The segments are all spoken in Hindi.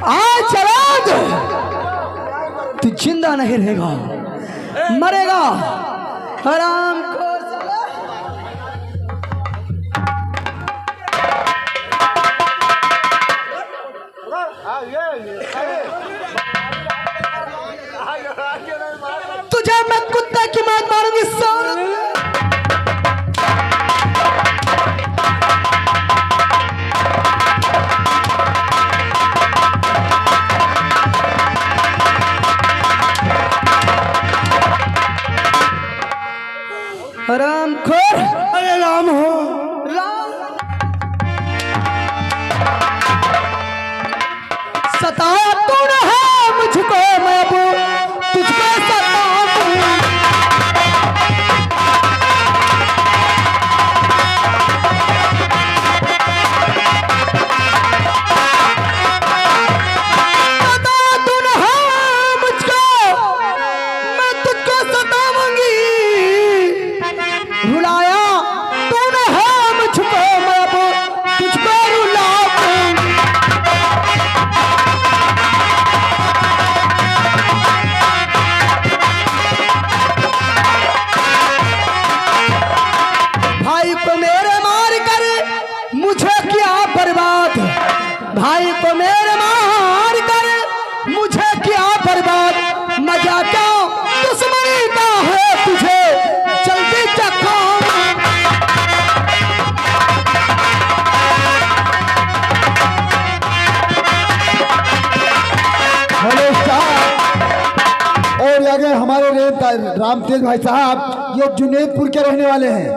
आज जलाद तू जिंदा नहीं रहेगा, मरेगा हराम खोर साला। तुझे मैं कुत्ते की मौत मारूंगी साला। हराम खोर। अरे राम हो राम। सताया तूने है मुझको, मैं अब तुझको सताऊं। सताया तूने है मुझको, मैं तुझको सताऊंगी। रुलाया तूने है मुझको, मैं अब तुझको रुलाऊंगी। भाई को मेरे मार कर मुझे किया बर्बाद, भाई को मेरे मार कर मुझे किया बर्बाद। मजा क्या दुश्मनी का है तुझे जल्दी चखो। हेलो साहब, और आगे हमारे राम तेज भाई साहब ये जुनेदपुर के रहने वाले हैं।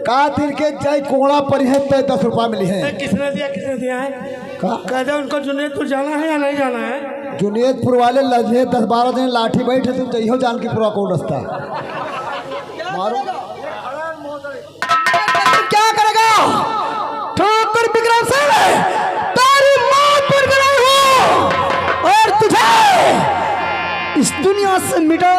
कातिल के जय कोड़ा पर है 10 रुपया मिली है। किसने दिया है? कहते उनको जुनेदपुर जाना है या नहीं जाना है? जुनेदपुर वाले लगे 10-12 दिन लाठी बैठे तुम चाहिए जान की पूरा कौन रास्ता मारो। क्या करेगा ठाकुर विक्रम सिंह? तेरी मौत पर गया हूं और तुझे इस दुनिया से मिटा।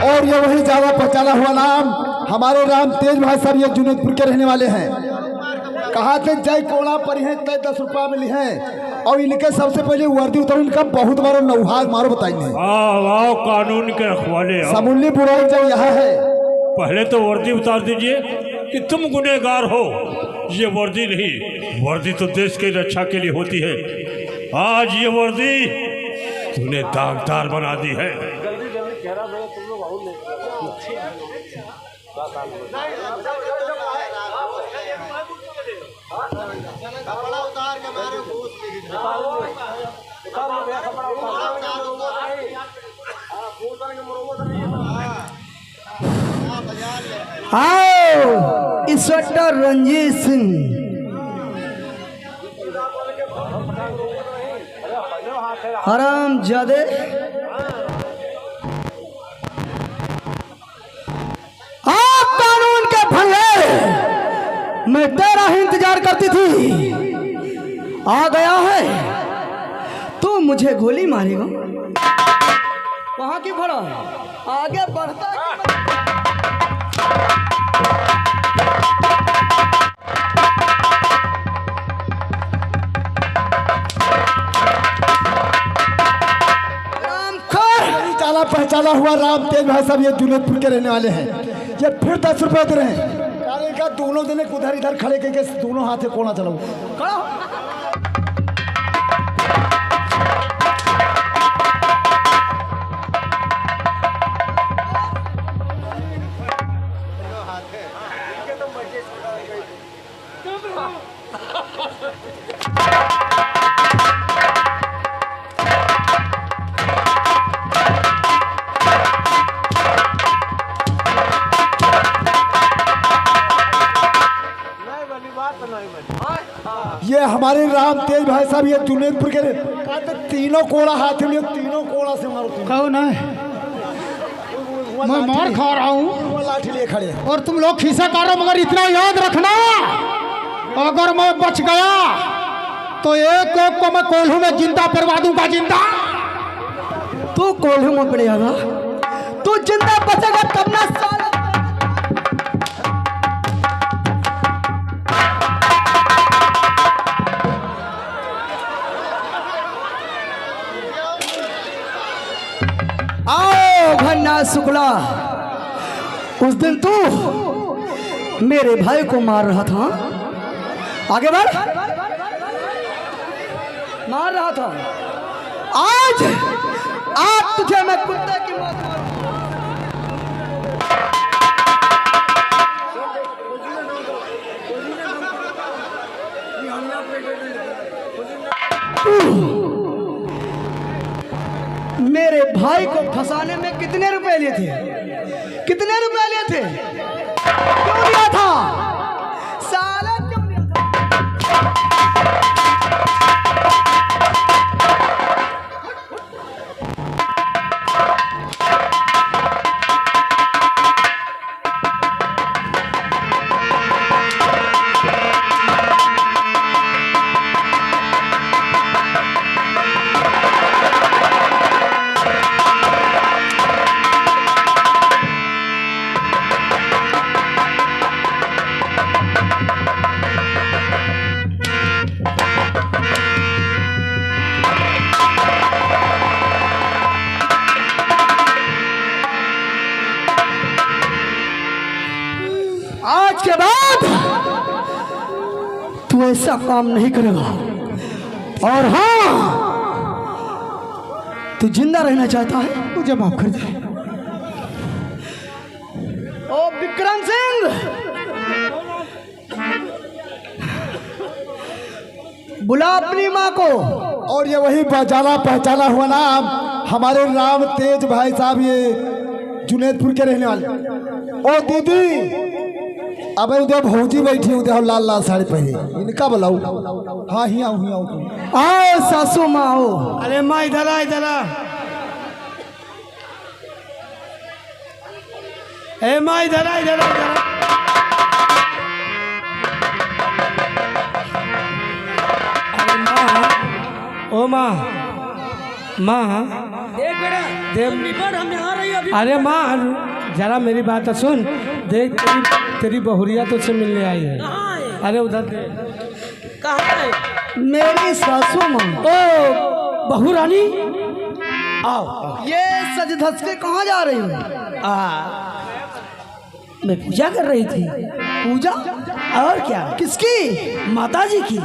और ये वही ज्यादा पहचाना हुआ नाम हमारे राम तेज भाई साहब ये जुनेदपुर के रहने वाले हैं। कहा थे जय कोड़ा पर है 10 रुपया मिली है। और इनके सबसे पहले वर्दी उतर इनका बहुत बड़ा नौहाग मारो बताइए। वाह कानून के रखवाले समूली बुराई जब यहाँ है। पहले तो वर्दी उतार दीजिए कि तुम गुनहगार हो। ये वर्दी नहीं, वर्दी तो देश की रक्षा के लिए होती है। आज ये वर्दी तूने दागदार बना दी है। आओ इंस्पेक्टर रंजीत सिंह। हराम जादे आप कानून के भंगे, मैं तेरा ही इंतजार करती थी। आ गया है तू मुझे गोली मारेगा। वहां की खड़ा है, आगे बढ़ता है। जाना पहचाना हुआ राम तेज भाई साहब ये जुनेदपुर के रहने वाले हैं। ये फिर 10 रुपए दे रहे हैं। का दोनों जने उधर इधर खड़े करके दोनों हाथ से कोना चलाओ। ये हमारे राम तेज भाई साहब ये जुनेदपुर के तीनों कोड़ा हाथ में, तीनों कोड़ा से मारो। कौन है? मैं मार खा रहा हूँ, लाठी लिए खड़े और तुम लोग खीसा काटो। मगर इतना याद रखना, अगर मैं बच गया तो एक को मैं कोल्हू में जिंदा परवा दूंगा। जिंदा तू कोल्हू में पड़ेगा, तू जिंदा बचेगा तब ना साला। आओ भन्ना शुक्ला, उस दिन तू मेरे भाई को मार रहा था, आगे बढ़, मार रहा था। आज आज तुझे मैं कुत्ते की मौत मेरे भाई को फंसाने में कितने रुपए लिए थे? कितने रुपए लिए थे? क्यों लिया था साला, क्यों लिया था? आज के बाद तू ऐसा काम नहीं करेगा। और हाँ, तू जिंदा रहना चाहता है, मुझे माफ कर दे। ओ विक्रम सिंह, बुला अपनी माँ को। और ये वही जाना पहचाना हुआ नाम हमारे राम तेज भाई साहब, ये जुनेदपुर के रहने वाले। ओ दीदी, अबे उधर भौजी बैठी उधर लाल लाल साड़ी पहने, इनका बुलाऊ। हाँ ही आऊँ आओ सासू माँ आओ। अरे माँ इधर आ, इधर आ। ए माँ इधर आ, इधर आ, इधर आ। अरे माँ, ओ माँ, माँ देख बेटा, देव, निपट हम यहाँ रही अभी। अरे माँ जरा मेरी बात तो सुन। देख तेरी बहुरिया तो से मिलने आई है। कहाँ है? अरे उधर देख। कहाँ है? मेरी सासू माँ। ओ बहू रानी, आओ। ये सज धज के कहाँ जा रही हूँ? मैं पूजा कर रही थी। पूजा? और क्या? किसकी? माता जी की।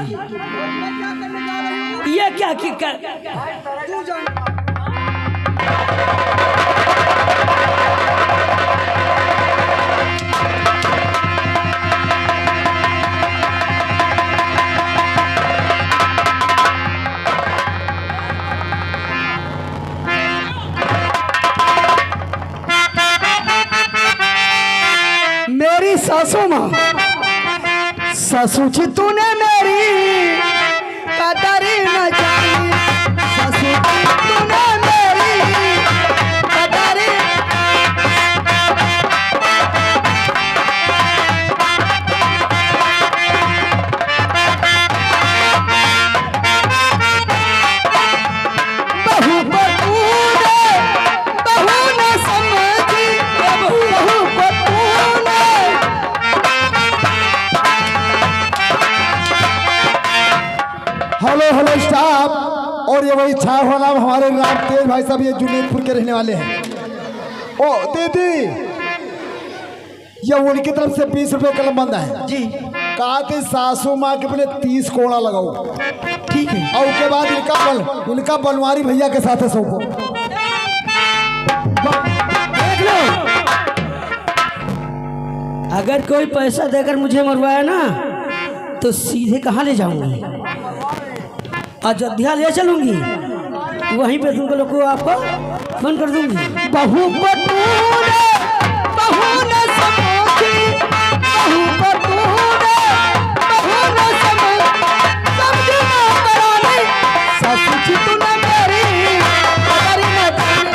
ये क्या की कर? तू जान। मेरी सासू माँ, सासू जी तूने मेरी कदर न जानी, सासू जी तूने मेरी कदर। बहू को तूने, बहू न समझी, बहू को तूने। Hello hello staff. और ये वही छा हुआ नाम हमारे राम तेज भाई साहब, ये जुनेदपुर के रहने वाले हैं। ओ दीदी, ये उनकी तरफ से 20 रुपये कलम बंदा है जी, कहा थे सासू माँ के पहले 30 कोड़ा लगाओ, ठीक है। और उसके बाद इनका बनवारी भैया के साथ है सौंपो। देख लो, अगर कोई पैसा देकर मुझे मरवाया ना तो सीधे कहाँ ले जाऊंगी? अयोध्या ले चलूंगी, वहीं पे तुमको लोग को आपको बंद कर दूंगी। बहू को तूने, बहू न समझी, बहू को तूने, बहू न समझी न करानी, सासू जी तूने मेरी कदर न जानी।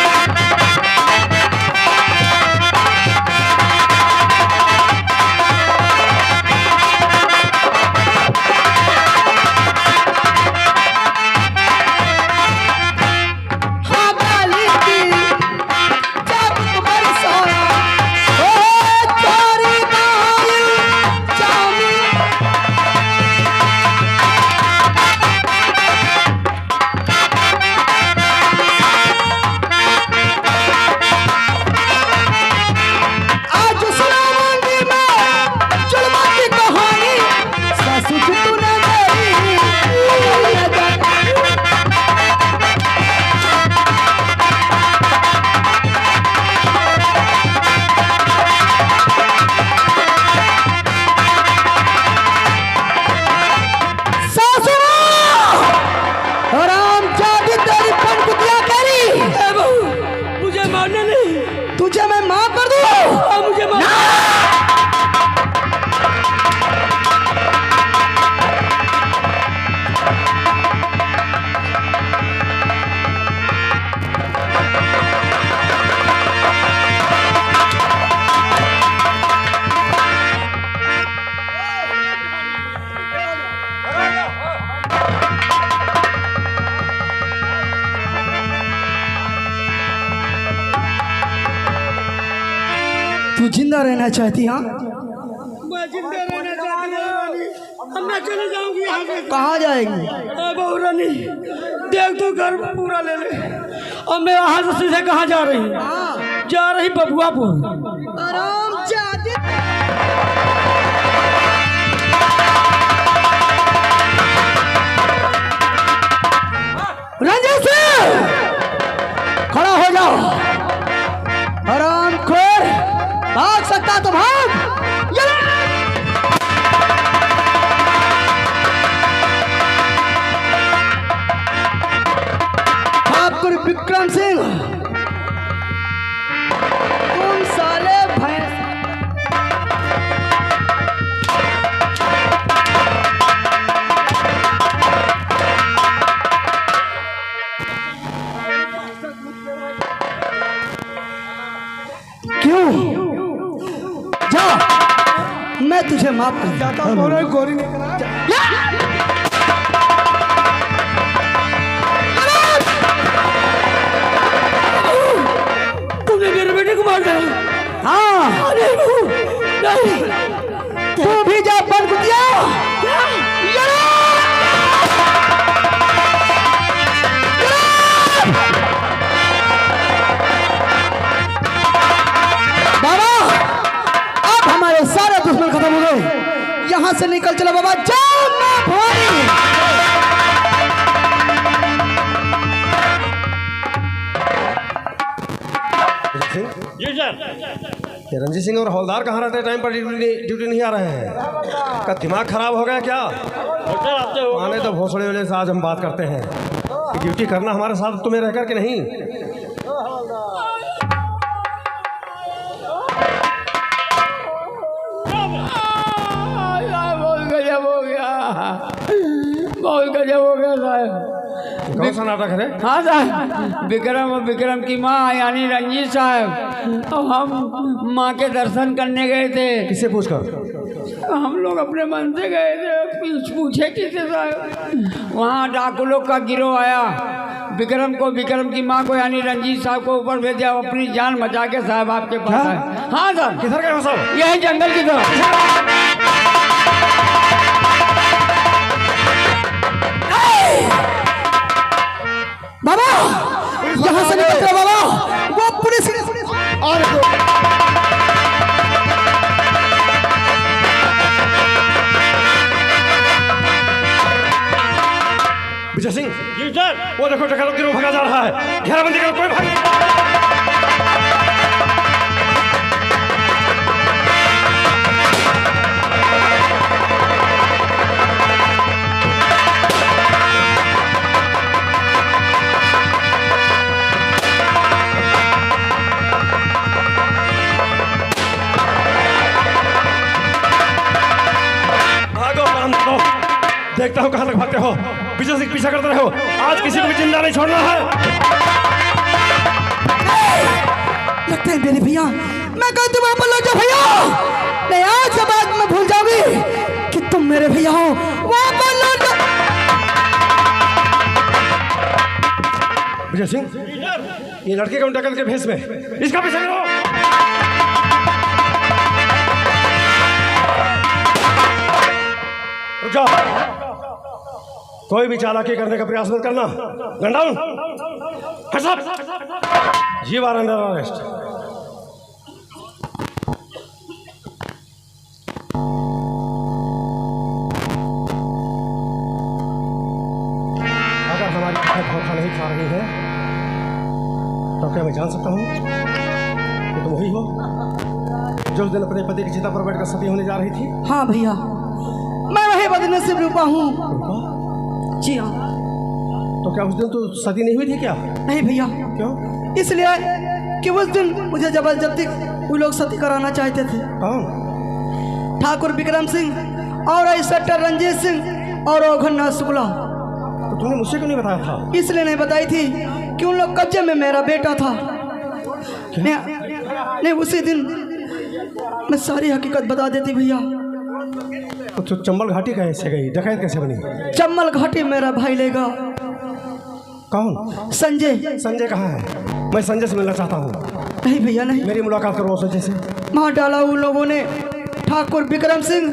हाँ बाली की, जब तुम्हारी तू जिंदा रहना चाहती? हाँ, मैं जिंदा रहना चाहती हूँ। अब मैं चले जाऊंगी यहाँ से। कहाँ जाएगी? बहू रानी देख तो घर पूरा ले ले। अब मैं वहाँ से सीधे कहाँ जा रही हूँ? जा रही बबुआपुर। आराम चाहती। रंजीत सिंह, खड़ा हो जाओ। आराम खोर, भाग सकता तो भाग। ठाकुर विक्रम सिंह, तुम साले भैंस। क्यों? जा, मैं तुझे माफ कर जाता हूँ। गोरी नहीं तुमने मेरे बेटे को मार दिया। हाँ, नहीं, तू भी जा बंद दिया। बाबा, अब हमारे सारे दुश्मन खत्म हो गए। यहाँ से निकल चलो बाबा, जाओ ना भवानी। जी सर। ये रंजीत सिंह और हवलदार कहाँ रहते? टाइम पर ड्यूटी नहीं आ रहे हैं। का दिमाग खराब हो गया क्या? आने तो भोसड़े वाले से आज हम बात करते हैं कि ड्यूटी करना हमारे साथ तुम्हें रहकर के नहीं। बहुत गजब हो गया, बहुत गजब हो गया साहब। कौन सा नाटक है? हाँ साहब, विक्रम और विक्रम की माँ यानी रंजीत साहब, और हम माँ के दर्शन करने गए थे। किससे पूछकर? हम लोग अपने मन से गए थे, पूछे किससे साहब। वहाँ डाकू लोग का गिरोह आया, विक्रम को, विक्रम की माँ को यानी रंजीत साहब को ऊपर भेजा, अपनी जान बचा के साहब आपके पास आए। हाँ सर। किधर गए हो सब? यही जंगल की तरफ। बाबा, यहाँ से निकल जाओ बाबा, वो पुलिस। और विजय सिंह, जी सर। वो देखो टकराव गिरोह भगा जा रहा है। घेराबंदी करो, कोई भाग। देखता हूँ कहाँ तक भागते हो। विजय सिंह पीछा करते रहो, आज किसी को भी जिंदा नहीं छोड़ना है। लगता है मेरे भैया, मैं कहती हूँ पर लग जाओ भैया। नहीं, आज के बाद मैं भूल जाऊंगी कि तुम मेरे भैया हो। वहाँ पर लौट जाओ। विजय सिंह, ये लड़के का डकल के भेष में, इसका पीछा करो। रुक जाओ, कोई भी चालाकी करने का प्रयास मत करना। Gun down, hands up. You are under arrest. अगर हमारी बहन धोखा नहीं खा रही है तो क्या मैं जान सकता हूँ कि तुम वही हो जो उस दिन अपने पति की चिता पर बैठकर सती होने जा रही थी? हाँ भैया, मैं वही बदनसीब रूपा हूँ। जी हाँ। तो क्या उस दिन तू सती नहीं हुई थी क्या? नहीं भैया। क्यों? इसलिए कि उस दिन मुझे जबरदस्ती वो लोग सती कराना चाहते थे। कौन? ठाकुर विक्रम सिंह और इंस्पेक्टर रंजीत सिंह और ओघन्ना शुक्ला। तो तूने मुझसे क्यों नहीं बताया था? इसलिए नहीं बताई थी कि उन लोग कब्जे में मेरा बेटा था। नहीं, उसी दिन मैं सारी हकीकत बता देती भैया। तो चंबल घाटी कैसे गई? डकैत कैसे बनी? चंबल घाटी मेरा भाई लेगा। कौन? संजय। संजय कहाँ है? मैं संजय से मिलना चाहता हूँ। नहीं भैया नहीं। मेरी मुलाकात करो संजय से। मार डाला उन लोगों ने ठाकुर विक्रम सिंह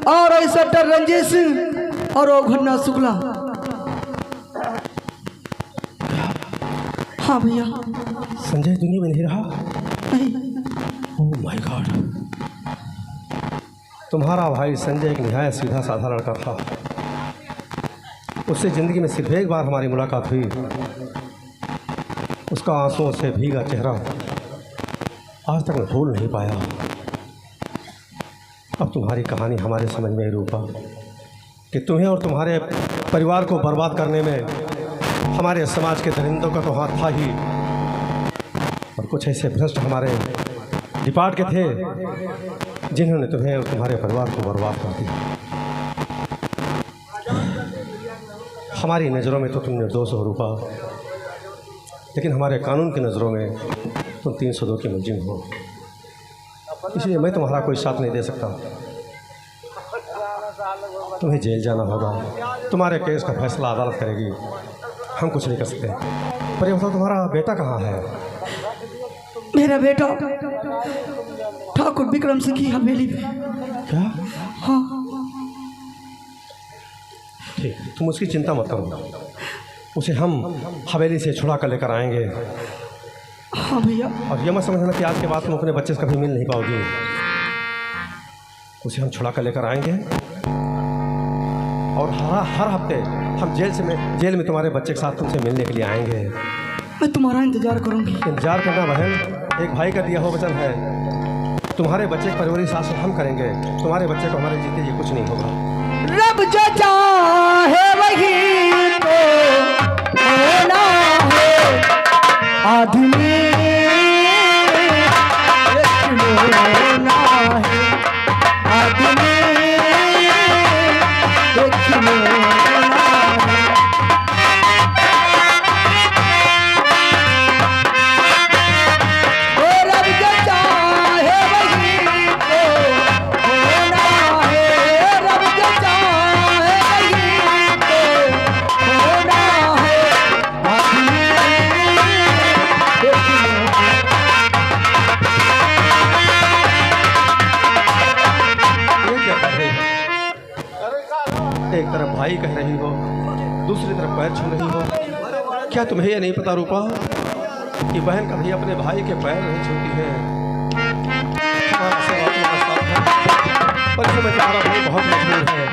और इंस्पेक्टर रंजीत सिंह और वो घन्ना शुक्ला। हाँ भैया। संजय दुनिया में नहीं रहा? नहीं। ओह माय गॉड, तुम्हारा भाई संजय एक निहायत सीधा साधा लड़का था। उससे ज़िंदगी में सिर्फ एक बार हमारी मुलाकात हुई। उसका आंसुओं से भीगा चेहरा आज तक मैं भूल नहीं पाया। अब तुम्हारी कहानी हमारे समझ में रूपा कि तुम्हें और तुम्हारे परिवार को बर्बाद करने में हमारे समाज के दरिंदों का तो हाथ था ही, और कुछ ऐसे भ्रष्ट हमारे डिपार्ट के थे जिन्होंने तुम्हें और तुम्हारे परिवार को बर्बाद कर दिया। हमारी नज़रों में तो तुम निर्दोष हो रूपा, लेकिन हमारे कानून की नज़रों में तुम 302 की मुलजिम हो। इसलिए मैं तुम्हारा कोई साथ नहीं दे सकता। तुम्हें जेल जाना होगा, तुम्हारे केस का फैसला अदालत करेगी, हम कुछ नहीं कर सकते। पर ये बताओ, तुम्हारा बेटा कहाँ है? मेरा बेटा ठाकुर विक्रम सिंह की हवेली पे। क्या? हाँ। ठीक, तुम उसकी चिंता मत करो, उसे हम हवेली से छुड़ा कर लेकर आएंगे। हाँ भैया। और ये मत समझना कि आज के बाद तुम अपने बच्चे से कभी मिल नहीं पाओगी। उसे हम छुड़ा कर लेकर आएंगे और हर हफ्ते हम जेल में तुम्हारे बच्चे के साथ तुमसे मिलने के लिए आएंगे। मैं तुम्हारा इंतजार करूंगी। इंतजार करना बहन एक भाई का दिया हुआ वचन है। तुम्हारे बच्चे की परवरिश आज से हम करेंगे। तुम्हारे बच्चे को हमारे जीते ये कुछ नहीं होगा। रब जो चाहे वही तो होना है, आदमी होना है, आदमी होना है। एक तरफ भाई कह रही हो, दूसरी तरफ पैर छू रही हो। क्या तुम्हें ये नहीं पता रूपा कि बहन कभी अपने भाई के पैर नहीं छूती है? हमारा सेवा तुम्हारा साथ है, पर इसमें तुम्हारा भाई बहुत मजबूर है।